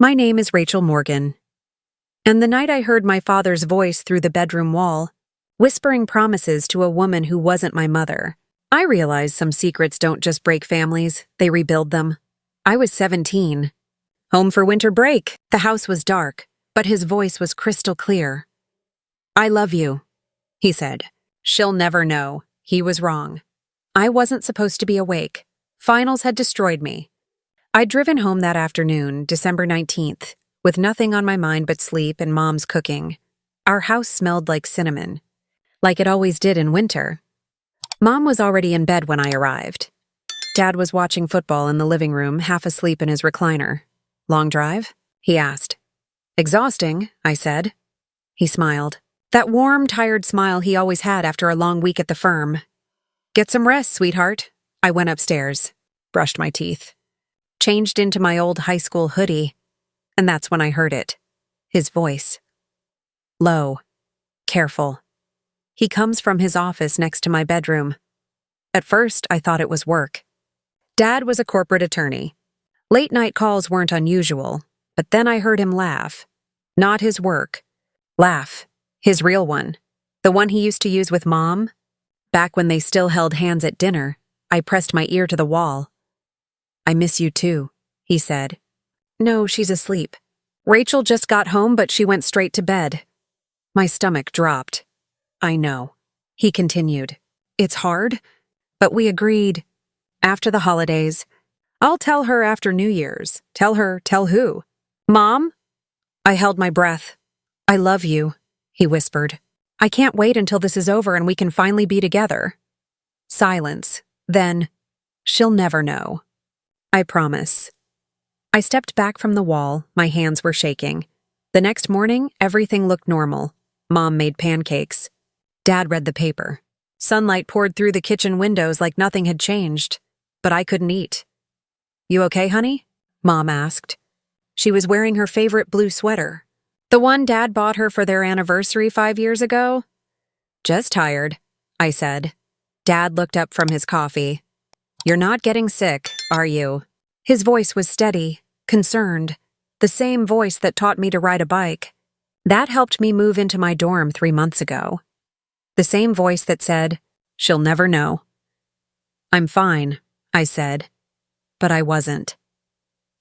My name is Rachel Morgan. And the night I heard my father's voice through the bedroom wall, whispering promises to a woman who wasn't my mother, I realized some secrets don't just break families, they rebuild them. I was 17. Home for winter break. The house was dark, but his voice was crystal clear. "I love you," he said. "She'll never know." He was wrong. I wasn't supposed to be awake. Finals had destroyed me. I'd driven home that afternoon, December 19th, with nothing on my mind but sleep and Mom's cooking. Our house smelled like cinnamon, like it always did in winter. Mom was already in bed when I arrived. Dad was watching football in the living room, half asleep in his recliner. "Long drive?" he asked. "Exhausting," I said. He smiled. That warm, tired smile he always had after a long week at the firm. "Get some rest, sweetheart." I went upstairs, brushed my teeth, changed into my old high school hoodie, and that's when I heard it. His voice. Low. Careful. He comes from his office next to my bedroom. At first, I thought it was work. Dad was a corporate attorney. Late-night calls weren't unusual, but then I heard him laugh. Not his work. Laugh. His real one. The one he used to use with Mom. Back when they still held hands at dinner, I pressed my ear to the wall. "I miss you too," he said. "No, she's asleep. Rachel just got home, but she went straight to bed." My stomach dropped. "I know," he continued. "It's hard, but we agreed. After the holidays. I'll tell her after New Year's. Tell her, tell who? Mom?" I held my breath. "I love you," he whispered. "I can't wait until this is over and we can finally be together." Silence. Then, "She'll never know. I promise." I stepped back from the wall, my hands were shaking. The next morning, everything looked normal. Mom made pancakes. Dad read the paper. Sunlight poured through the kitchen windows like nothing had changed, but I couldn't eat. "You okay, honey?" Mom asked. She was wearing her favorite blue sweater. The one Dad bought her for their anniversary 5 years ago? "Just tired," I said. Dad looked up from his coffee. "You're not getting sick, are you?" His voice was steady, concerned, the same voice that taught me to ride a bike. That helped me move into my dorm 3 months ago. The same voice that said, "She'll never know." "I'm fine," I said, but I wasn't.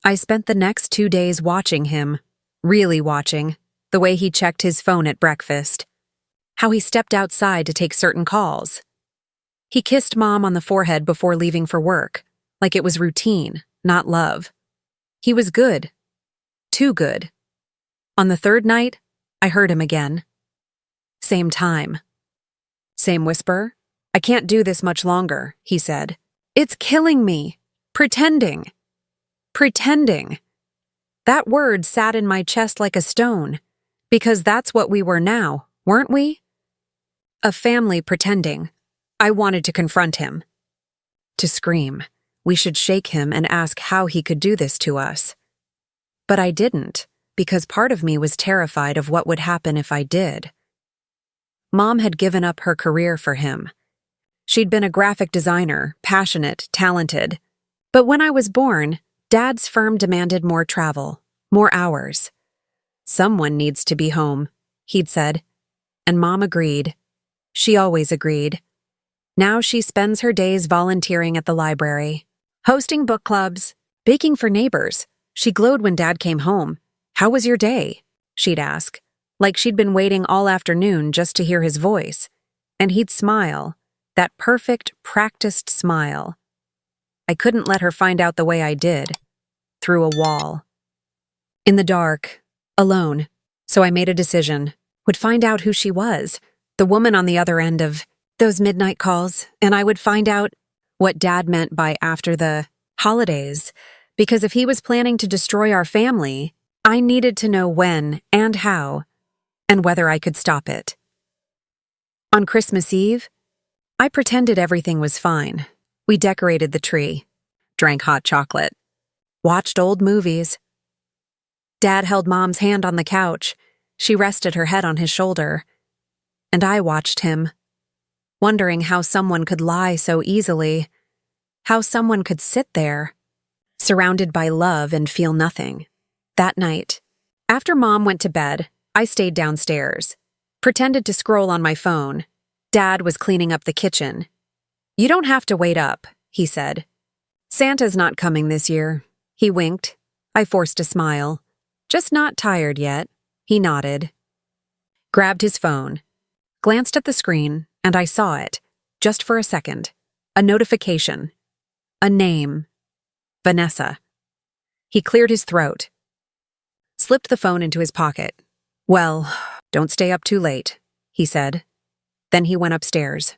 I spent the next 2 days watching him, really watching, the way he checked his phone at breakfast, how he stepped outside to take certain calls. He kissed Mom on the forehead before leaving for work, like it was routine, not love. He was good. Too good. On the third night, I heard him again. Same time. Same whisper. "I can't do this much longer," he said. "It's killing me. Pretending. Pretending." That word sat in my chest like a stone, because that's what we were now, weren't we? A family pretending. I wanted to confront him. To scream. We should shake him and ask how he could do this to us. But I didn't, because part of me was terrified of what would happen if I did. Mom had given up her career for him. She'd been a graphic designer, passionate, talented. But when I was born, Dad's firm demanded more travel, more hours. "Someone needs to be home," he'd said. And Mom agreed. She always agreed. Now she spends her days volunteering at the library, hosting book clubs, baking for neighbors. She glowed when Dad came home. "How was your day?" she'd ask, like she'd been waiting all afternoon just to hear his voice. And he'd smile, that perfect, practiced smile. I couldn't let her find out the way I did, through a wall. In the dark, alone, so I made a decision, would find out who she was, the woman on the other end of those midnight calls, and I would find out what Dad meant by after the holidays, because if he was planning to destroy our family, I needed to know when and how, and whether I could stop it. On Christmas Eve, I pretended everything was fine. We decorated the tree, drank hot chocolate, watched old movies. Dad held Mom's hand on the couch. She rested her head on his shoulder. And I watched him, wondering how someone could lie so easily, how someone could sit there, surrounded by love and feel nothing. That night, after Mom went to bed, I stayed downstairs, pretended to scroll on my phone. Dad was cleaning up the kitchen. "You don't have to wait up," he said. "Santa's not coming this year." He winked. I forced a smile. "Just not tired yet." He nodded. Grabbed his phone. Glanced at the screen, and I saw it, just for a second. A notification. A name. Vanessa. He cleared his throat. Slipped the phone into his pocket. "Well, don't stay up too late," he said. Then he went upstairs.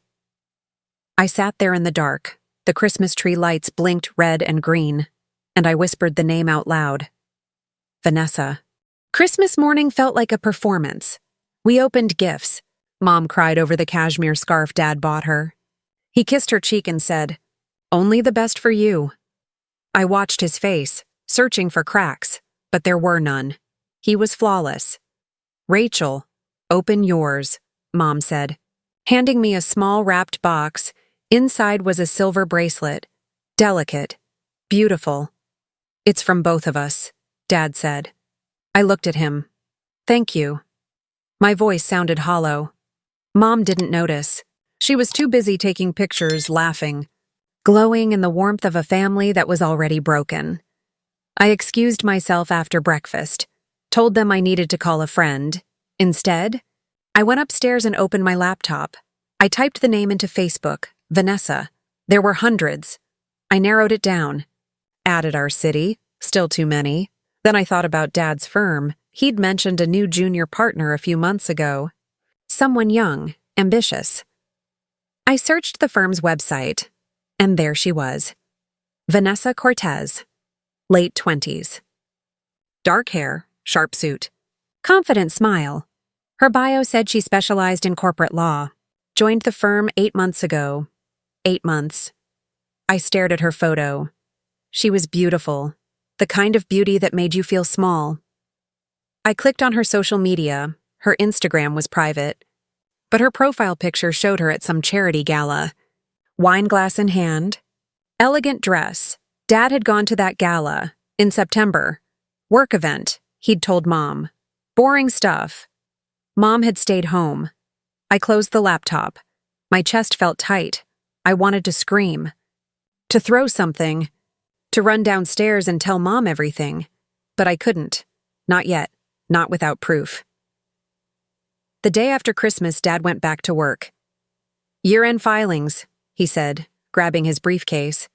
I sat there in the dark. The Christmas tree lights blinked red and green, and I whispered the name out loud. Vanessa. Christmas morning felt like a performance. We opened gifts. Mom cried over the cashmere scarf Dad bought her. He kissed her cheek and said, "Only the best for you." I watched his face, searching for cracks, but there were none. He was flawless. "Rachel, open yours," Mom said, handing me a small wrapped box. Inside was a silver bracelet. Delicate. Beautiful. "It's from both of us," Dad said. I looked at him. "Thank you." My voice sounded hollow. Mom didn't notice. She was too busy taking pictures, laughing, glowing in the warmth of a family that was already broken. I excused myself after breakfast, told them I needed to call a friend. Instead, I went upstairs and opened my laptop. I typed the name into Facebook, Vanessa. There were hundreds. I narrowed it down. Added our city, still too many. Then I thought about Dad's firm. He'd mentioned a new junior partner a few months ago. Someone young, ambitious. I searched the firm's website, and there she was. Vanessa Cortez, late 20s. Dark hair, sharp suit. Confident smile. Her bio said she specialized in corporate law. Joined the firm 8 months ago. 8 months. I stared at her photo. She was beautiful. The kind of beauty that made you feel small. I clicked on her social media. Her Instagram was private. But her profile picture showed her at some charity gala. Wine glass in hand. Elegant dress. Dad had gone to that gala. In September. Work event, he'd told Mom. Boring stuff. Mom had stayed home. I closed the laptop. My chest felt tight. I wanted to scream. To throw something. To run downstairs and tell Mom everything. But I couldn't. Not yet. Not without proof. The day after Christmas, Dad went back to work. "Year-end filings," he said, grabbing his briefcase.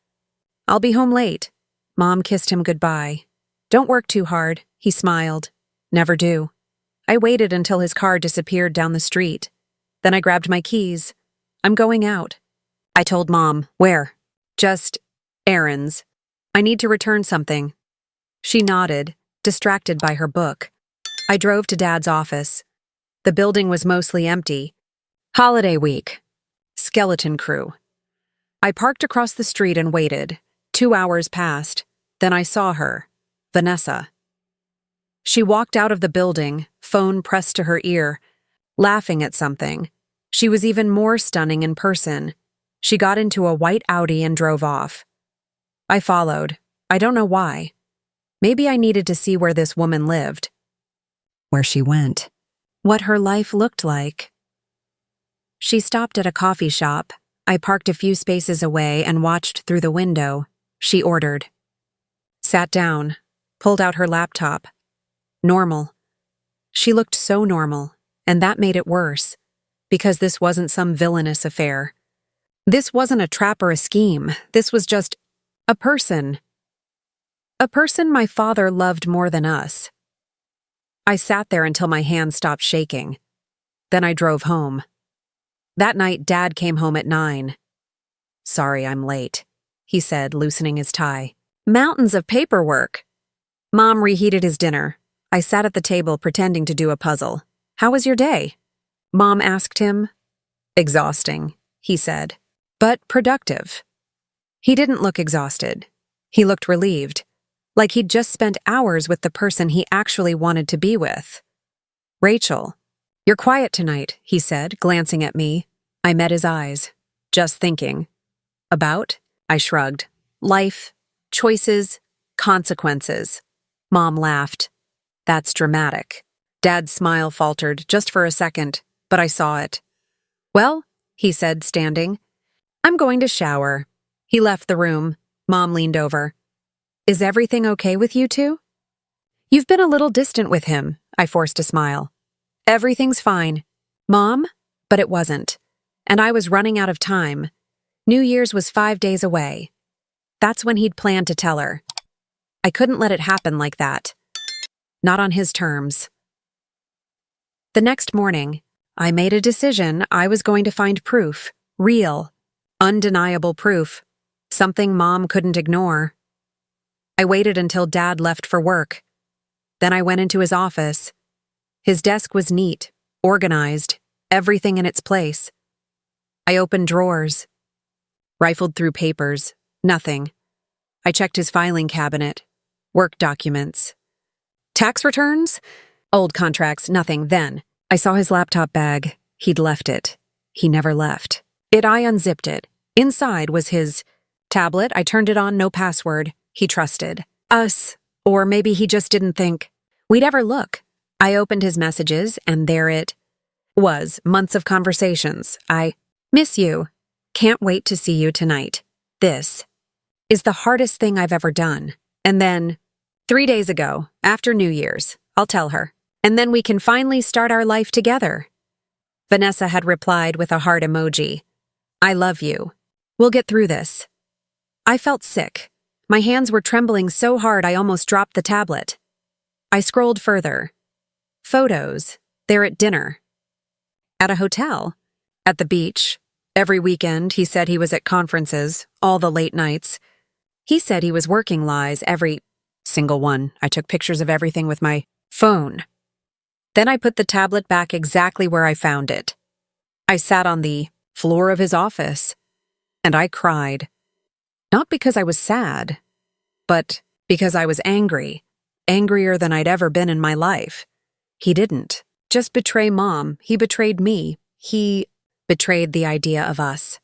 "I'll be home late." Mom kissed him goodbye. "Don't work too hard," he smiled. "Never do." I waited until his car disappeared down the street. Then I grabbed my keys. "I'm going out." I told Mom. "Where?" "Just errands. I need to return something." She nodded, distracted by her book. I drove to Dad's office. The building was mostly empty. Holiday week. Skeleton crew. I parked across the street and waited. 2 hours passed. Then I saw her. Vanessa. She walked out of the building, phone pressed to her ear, laughing at something. She was even more stunning in person. She got into a white Audi and drove off. I followed. I don't know why. Maybe I needed to see where this woman lived. Where she went. What her life looked like. She stopped at a coffee shop. I parked a few spaces away and watched through the window. She ordered. Sat down. Pulled out her laptop. Normal. She looked so normal, and that made it worse. Because this wasn't some villainous affair. This wasn't a trap or a scheme. This was just a person. A person my father loved more than us. I sat there until my hands stopped shaking. Then I drove home. That night, Dad came home at 9. "Sorry I'm late," he said, loosening his tie. "Mountains of paperwork." Mom reheated his dinner. I sat at the table pretending to do a puzzle. "How was your day?" Mom asked him. "Exhausting," he said, "but productive." He didn't look exhausted. He looked relieved, like he'd just spent hours with the person he actually wanted to be with. "Rachel, you're quiet tonight," he said, glancing at me. I met his eyes. "Just thinking." "About?" I shrugged. "Life, choices, consequences." Mom laughed. That's dramatic. Dad's smile faltered just for a second, but I saw it. Well, he said, standing. I'm going to shower. He left the room. Mom leaned over. Is everything okay with you two? You've been a little distant with him, I forced a smile. Everything's fine. Mom? But it wasn't. And I was running out of time. New Year's was 5 days away. That's when he'd planned to tell her. I couldn't let it happen like that. Not on his terms. The next morning, I made a decision I was going to find proof. Real, undeniable proof. Something Mom couldn't ignore. I waited until Dad left for work. Then I went into his office. His desk was neat, organized, everything in its place. I opened drawers, rifled through papers, nothing. I checked his filing cabinet, work documents. Tax returns? Old contracts, nothing. Then I saw his laptop bag. He'd left it. He never left. I unzipped it. Inside was his tablet. I turned it on, no password. He trusted us. Or maybe he just didn't think we'd ever look. I opened his messages, and there it was. Months of conversations. I miss you. Can't wait to see you tonight. This is the hardest thing I've ever done. And then, 3 days ago, after New Year's, I'll tell her. And then we can finally start our life together. Vanessa had replied with a heart emoji. I love you. We'll get through this. I felt sick. My hands were trembling so hard I almost dropped the tablet. I scrolled further. Photos. They're at dinner. At a hotel. At the beach. Every weekend, he said he was at conferences, all the late nights. He said he was working lies every single one. I took pictures of everything with my phone. Then I put the tablet back exactly where I found it. I sat on the floor of his office, and I cried. Not because I was sad, but because I was angry, angrier than I'd ever been in my life. He didn't just betray Mom, he betrayed me. He betrayed the idea of us.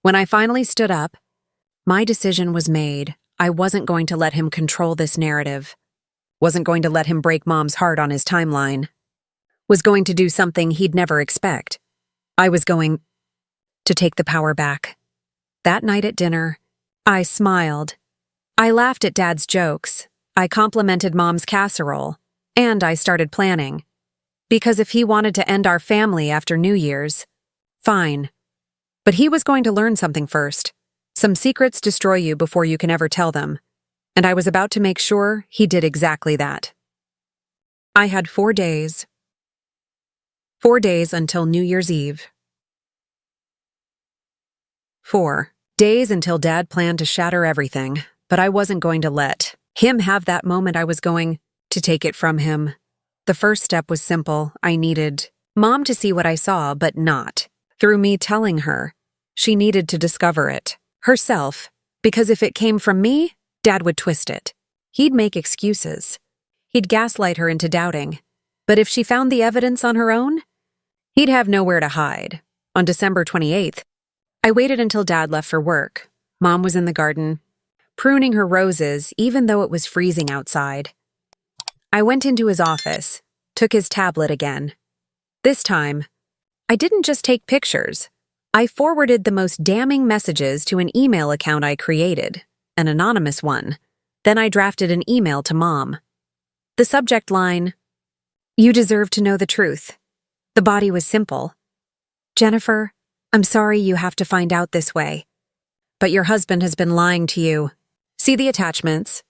When I finally stood up, my decision was made. I wasn't going to let him control this narrative. Wasn't going to let him break Mom's heart on his timeline. Was going to do something he'd never expect. I was going to take the power back. That night at dinner, I smiled. I laughed at Dad's jokes. I complimented Mom's casserole. And I started planning. Because if he wanted to end our family after New Year's, fine. But he was going to learn something first. Some secrets destroy you before you can ever tell them. And I was about to make sure he did exactly that. I had 4 days. 4 days until New Year's Eve. 4 days until Dad planned to shatter everything, but I wasn't going to let him have that moment. I was going to take it from him. The first step was simple. I needed Mom to see what I saw, but not through me telling her. She needed to discover it herself, because if it came from me, Dad would twist it. He'd make excuses. He'd gaslight her into doubting. But if she found the evidence on her own, he'd have nowhere to hide. On December 28th, I waited until Dad left for work. Mom was in the garden, pruning her roses even though it was freezing outside. I went into his office, took his tablet again. This time, I didn't just take pictures. I forwarded the most damning messages to an email account I created, an anonymous one. Then I drafted an email to Mom. The subject line, "You deserve to know the truth." The body was simple. "Jennifer, I'm sorry you have to find out this way. But your husband has been lying to you. See the attachments?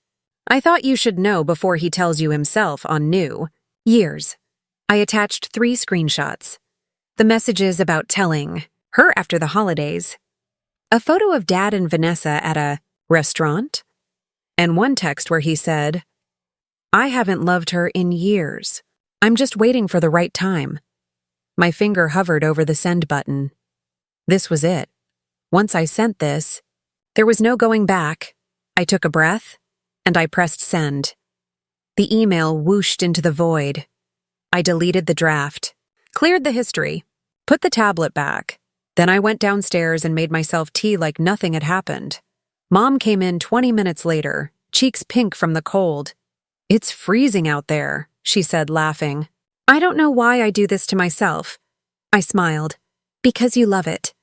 I thought you should know before he tells you himself on New Year's." I attached 3 screenshots. The messages about telling her after the holidays. A photo of Dad and Vanessa at a restaurant. And one text where he said, "I haven't loved her in years. I'm just waiting for the right time." My finger hovered over the send button. This was it. Once I sent this, there was no going back. I took a breath, and I pressed send. The email whooshed into the void. I deleted the draft, cleared the history, put the tablet back. Then I went downstairs and made myself tea like nothing had happened. Mom came in 20 minutes later, cheeks pink from the cold. It's freezing out there, she said, laughing. I don't know why I do this to myself. I smiled. Because you love it.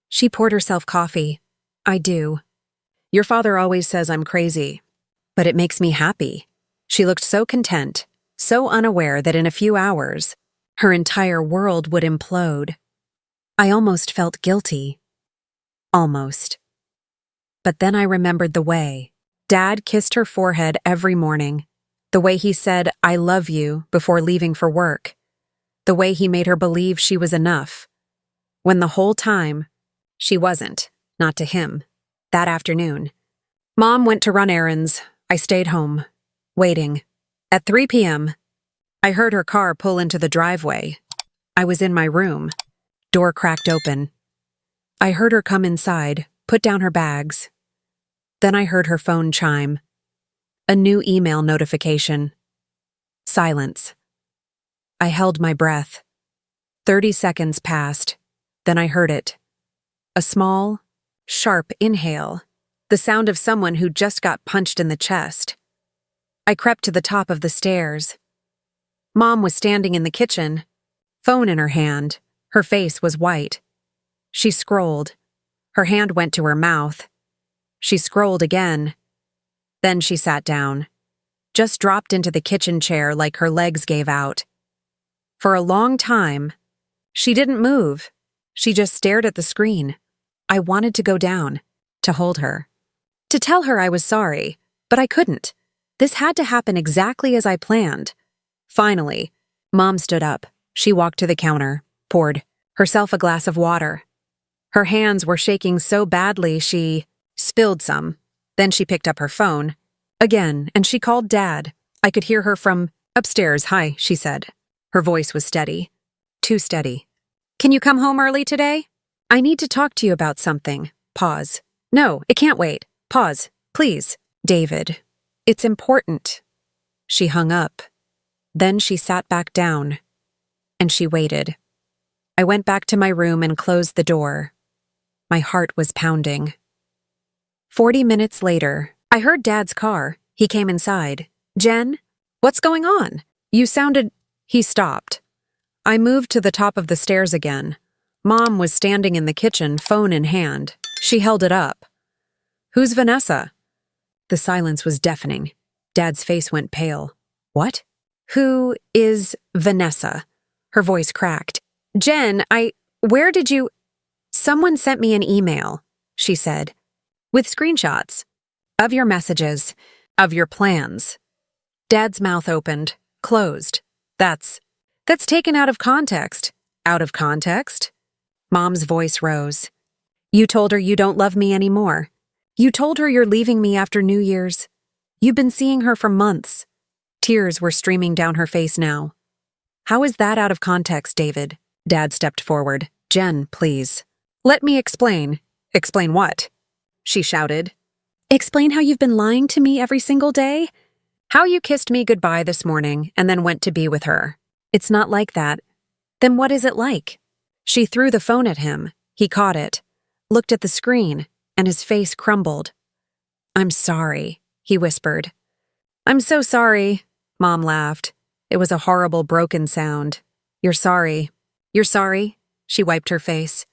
She poured herself coffee. I do. Your father always says I'm crazy, but it makes me happy. She looked so content, so unaware that in a few hours, her entire world would implode. I almost felt guilty. Almost. But then I remembered the way Dad kissed her forehead every morning, the way he said, I love you, before leaving for work, the way he made her believe she was enough, when the whole time, she wasn't, not to him. That afternoon, Mom went to run errands. I stayed home, waiting. At 3 p.m., I heard her car pull into the driveway. I was in my room. Door cracked open. I heard her come inside, put down her bags. Then I heard her phone chime. A new email notification. Silence. I held my breath. 30 seconds passed. Then I heard it. A small, sharp inhale. The sound of someone who just got punched in the chest. I crept to the top of the stairs. Mom was standing in the kitchen, phone in her hand. Her face was white. She scrolled. Her hand went to her mouth. She scrolled again. Then she sat down, just dropped into the kitchen chair like her legs gave out. For a long time, she didn't move. She just stared at the screen. I wanted to go down, to hold her, to tell her I was sorry, but I couldn't. This had to happen exactly as I planned. Finally, Mom stood up. She walked to the counter, poured herself a glass of water. Her hands were shaking so badly she spilled some. Then she picked up her phone again, and she called Dad. I could hear her from upstairs. Hi, she said. Her voice was steady. Too steady. Can you come home early today? I need to talk to you about something. Pause. No, it can't wait. Pause, please. David, it's important. She hung up. Then she sat back down, and she waited. I went back to my room and closed the door. My heart was pounding. 40 minutes later, I heard Dad's car. He came inside. Jen, what's going on? You sounded... He stopped. I moved to the top of the stairs again. Mom was standing in the kitchen, phone in hand. She held it up. Who's Vanessa? The silence was deafening. Dad's face went pale. What? Who is Vanessa? Her voice cracked. Jen, where did you... Someone sent me an email, she said, with screenshots of your messages, of your plans. Dad's mouth opened, closed. That's taken out of context. Out of context? Mom's voice rose. You told her you don't love me anymore. You told her you're leaving me after New Year's. You've been seeing her for months. Tears were streaming down her face now. How is that out of context, David? Dad stepped forward. Jen, please. Let me explain. Explain what? She shouted. Explain how you've been lying to me every single day? How you kissed me goodbye this morning and then went to be with her. It's not like that. Then what is it like? She threw the phone at him. He caught it, looked at the screen, and his face crumbled. I'm sorry, he whispered. I'm so sorry, Mom laughed. It was a horrible broken sound. You're sorry. You're sorry? She wiped her face.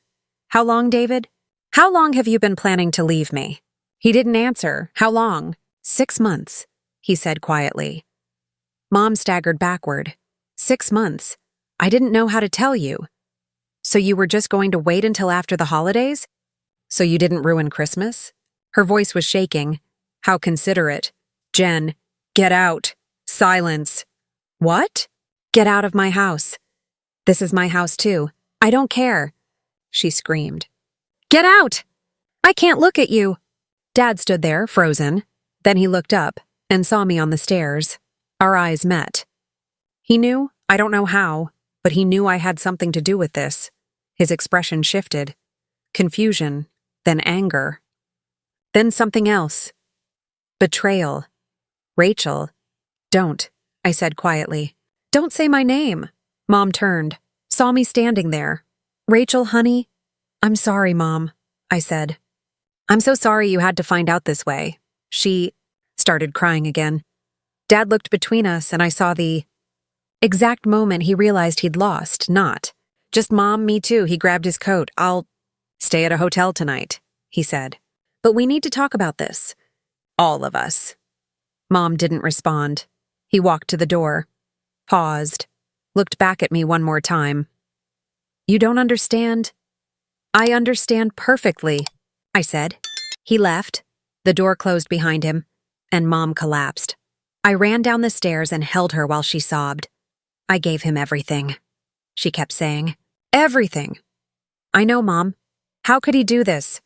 How long, David? How long have you been planning to leave me? He didn't answer. How long? 6 months, he said quietly. Mom staggered backward. 6 months? I didn't know how to tell you. So you were just going to wait until after the holidays? So you didn't ruin Christmas? Her voice was shaking. How considerate. Jen, get out. Silence. What? Get out of my house. This is my house too. I don't care. She screamed. Get out! I can't look at you. Dad stood there, frozen. Then he looked up and saw me on the stairs. Our eyes met. He knew, I don't know how, but he knew I had something to do with this. His expression shifted. Confusion, then anger. Then something else. Betrayal. Rachel. Don't, I said quietly. Don't say my name. Mom turned, saw me standing there. Rachel, honey. I'm sorry, Mom, I said. I'm so sorry you had to find out this way. She started crying again. Dad looked between us, and I saw the exact moment he realized he'd lost, not. Just Mom, me too. He grabbed his coat. I'll stay at a hotel tonight, he said. But we need to talk about this. All of us. Mom didn't respond. He walked to the door, paused, looked back at me one more time. You don't understand? I understand perfectly, I said. He left. The door closed behind him, and Mom collapsed. I ran down the stairs and held her while she sobbed. I gave him everything, she kept saying. Everything. I know, Mom. How could he do this?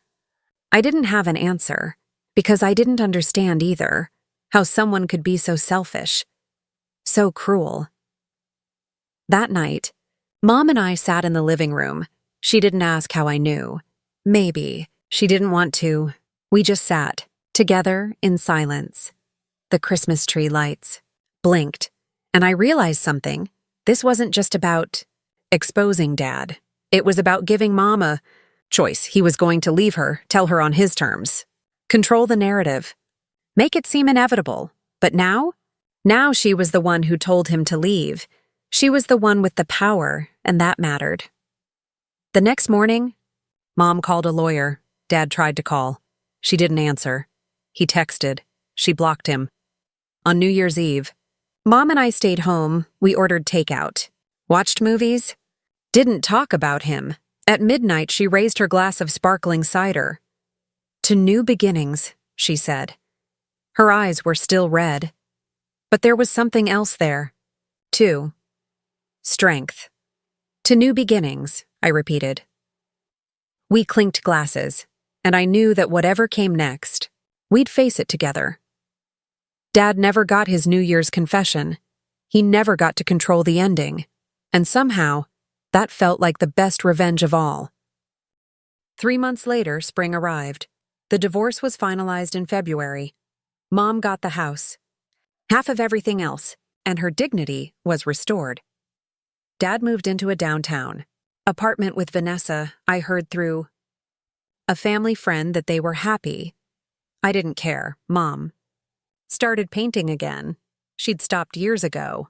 I didn't have an answer, because I didn't understand either how someone could be so selfish, so cruel. That night, Mom and I sat in the living room. She didn't ask how I knew. Maybe. She didn't want to. We just sat, together in silence. The Christmas tree lights blinked, and I realized something. This wasn't just about exposing Dad. It was about giving Mom a choice. He was going to leave her, tell her on his terms. Control the narrative. Make it seem inevitable. But now she was the one who told him to leave. She was the one with the power, and that mattered. The next morning, Mom called a lawyer. Dad tried to call. She didn't answer. He texted. She blocked him. On New Year's Eve, Mom and I stayed home. We ordered takeout. Watched movies. Didn't talk about him. At midnight, she raised her glass of sparkling cider. To new beginnings, she said. Her eyes were still red. But there was something else there, too. Strength. To new beginnings, I repeated. We clinked glasses, and I knew that whatever came next, we'd face it together. Dad never got his New Year's confession. He never got to control the ending. And somehow, that felt like the best revenge of all. 3 months later, spring arrived. The divorce was finalized in February. Mom got the house, half of everything else, and her dignity was restored. Dad moved into a downtown apartment with Vanessa. I heard through a family friend that they were happy. I didn't care. Mom started painting again. She'd stopped years ago,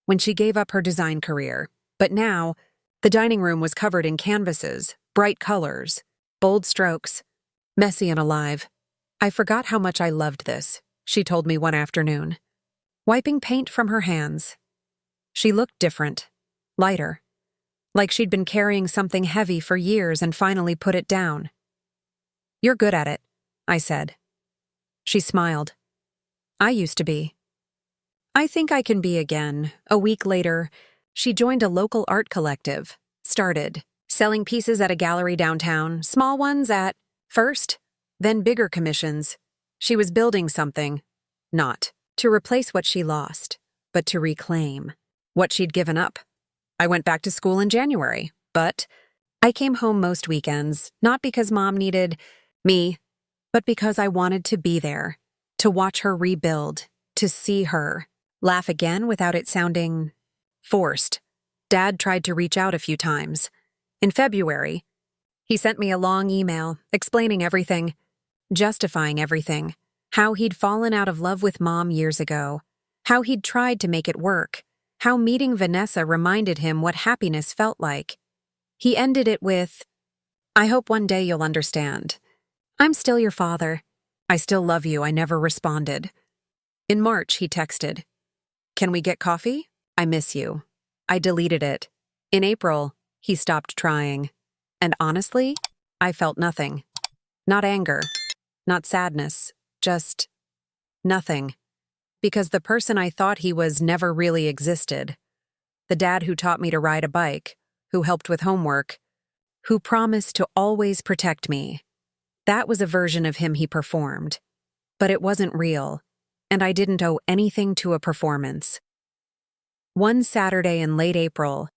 when she gave up her design career. But now, the dining room was covered in canvases, bright colors, bold strokes, messy and alive. I forgot how much I loved this, she told me one afternoon, wiping paint from her hands. She looked different, lighter, like she'd been carrying something heavy for years and finally put it down. You're good at it, I said. She smiled. I used to be. I think I can be again. A week later, she joined a local art collective, started selling pieces at a gallery downtown, small ones at first, then bigger commissions. She was building something, not to replace what she lost, but to reclaim what she'd given up. I went back to school in January, but I came home most weekends, not because Mom needed me, but because I wanted to be there, to watch her rebuild, to see her laugh again without it sounding forced. Dad tried to reach out a few times. In February, he sent me a long email explaining everything, justifying everything, how he'd fallen out of love with Mom years ago, how he'd tried to make it work, how meeting Vanessa reminded him what happiness felt like. He ended it with, I hope one day you'll understand. I'm still your father. I still love you. I never responded. In March, he texted, Can we get coffee? I miss you. I deleted it. In April, he stopped trying. And honestly, I felt nothing. Not anger, not sadness, just nothing. Because the person I thought he was never really existed. The dad who taught me to ride a bike, who helped with homework, who promised to always protect me. That was a version of him he performed. But it wasn't real, and I didn't owe anything to a performance. One Saturday in late April,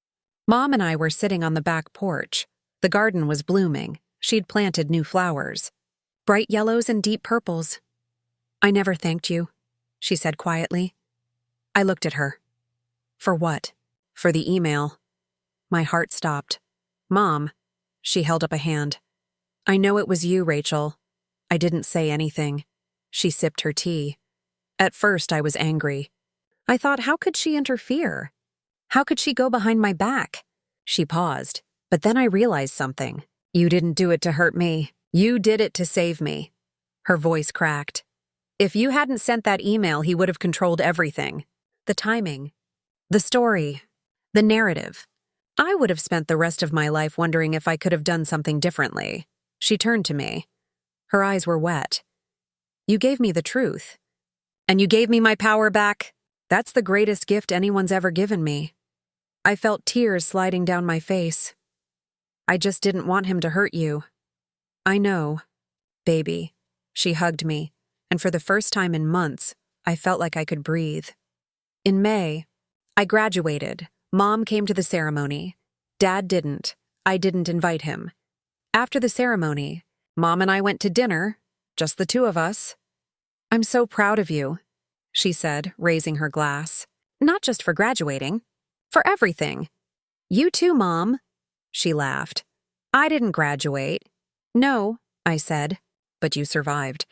Mom and I were sitting on the back porch. The garden was blooming. She'd planted new flowers, bright yellows and deep purples. I never thanked you, she said quietly. I looked at her. For what? For the email. My heart stopped. Mom, she held up a hand. I know it was you, Rachel. I didn't say anything. She sipped her tea. At first, I was angry. I thought, how could she interfere? How could she go behind my back? She paused, but then I realized something. You didn't do it to hurt me. You did it to save me. Her voice cracked. If you hadn't sent that email, he would have controlled everything. The timing, the story, the narrative. I would have spent the rest of my life wondering if I could have done something differently. She turned to me. Her eyes were wet. You gave me the truth. And you gave me my power back. That's the greatest gift anyone's ever given me. I felt tears sliding down my face. I just didn't want him to hurt you. I know, baby. She hugged me, and for the first time in months, I felt like I could breathe. In May, I graduated. Mom came to the ceremony. Dad didn't. I didn't invite him. After the ceremony, Mom and I went to dinner, just the two of us. I'm so proud of you, she said, raising her glass. Not just for graduating, for everything. You too, Mom, she laughed. I didn't graduate. No, I said, but you survived.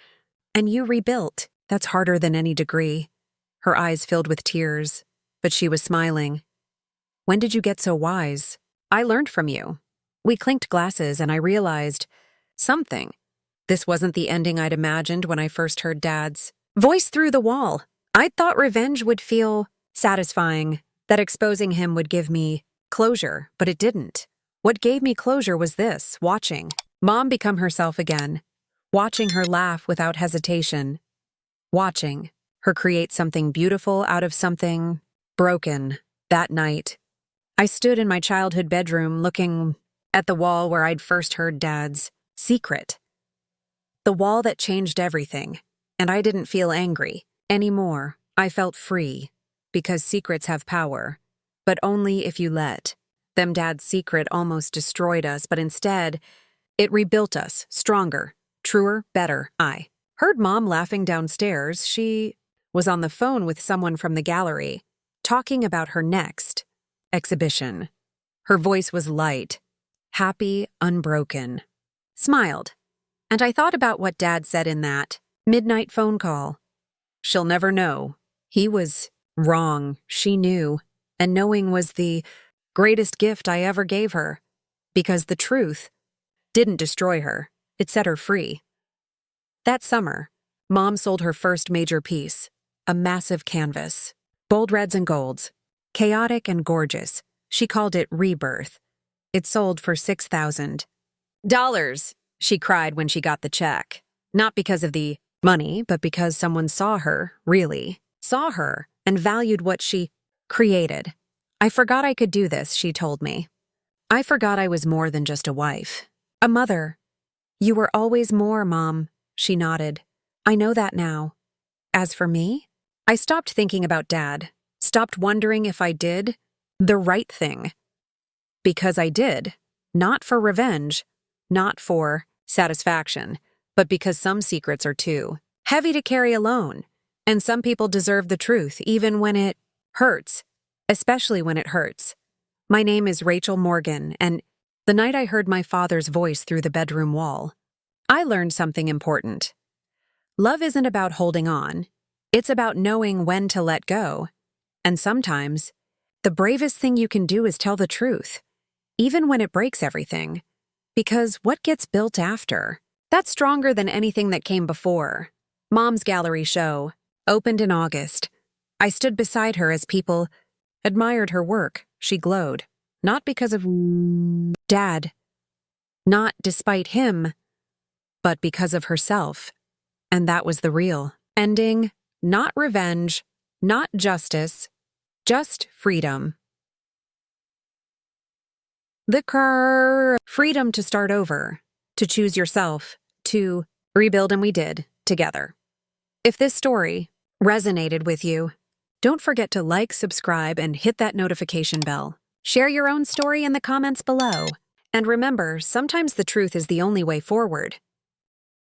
And you rebuilt. That's harder than any degree. Her eyes filled with tears, but she was smiling. When did you get so wise? I learned from you. We clinked glasses and I realized something. This wasn't the ending I'd imagined when I first heard Dad's voice through the wall. I'd thought revenge would feel satisfying, that exposing him would give me closure, but it didn't. What gave me closure was this, watching Mom become herself again, watching her laugh without hesitation, watching her create something beautiful out of something broken. That night, I stood in my childhood bedroom looking at the wall where I'd first heard Dad's secret. The wall that changed everything, and I didn't feel angry anymore. I felt free, because secrets have power, but only if you let them. Dad's secret almost destroyed us, but instead, it rebuilt us, stronger, truer, better. I heard Mom laughing downstairs. She was on the phone with someone from the gallery, talking about her next exhibition. Her voice was light, happy, unbroken. Smiled. And I thought about what Dad said in that midnight phone call. She'll never know. He was wrong. She knew. And knowing was the greatest gift I ever gave her. Because the truth didn't destroy her. It set her free. That summer, Mom sold her first major piece, a massive canvas. Bold reds and golds. Chaotic and gorgeous. She called it Rebirth. It sold for $6,000. She cried when she got the check. Not because of the money, but because someone saw her, really. Saw her, and valued what she created. I forgot I could do this, she told me. I forgot I was more than just a wife. A mother. You were always more, Mom, she nodded. I know that now. As for me, I stopped thinking about Dad, stopped wondering if I did the right thing. Because I did, not for revenge, not for satisfaction, but because some secrets are too heavy to carry alone, and some people deserve the truth even when it hurts, especially when it hurts. My name is Rachel Morgan, and the night I heard my father's voice through the bedroom wall, I learned something important. Love isn't about holding on. It's about knowing when to let go. And sometimes, the bravest thing you can do is tell the truth, even when it breaks everything. Because what gets built after? That's stronger than anything that came before. Mom's gallery show opened in August. I stood beside her as people admired her work. She glowed. Not because of Dad. Not despite him. But because of herself. And that was the real ending. Not revenge. Not justice. Just freedom. Freedom to start over, to choose yourself, to rebuild, and we did, together. If this story resonated with you, don't forget to like, subscribe, and hit that notification bell. Share your own story in the comments below. And remember, sometimes the truth is the only way forward.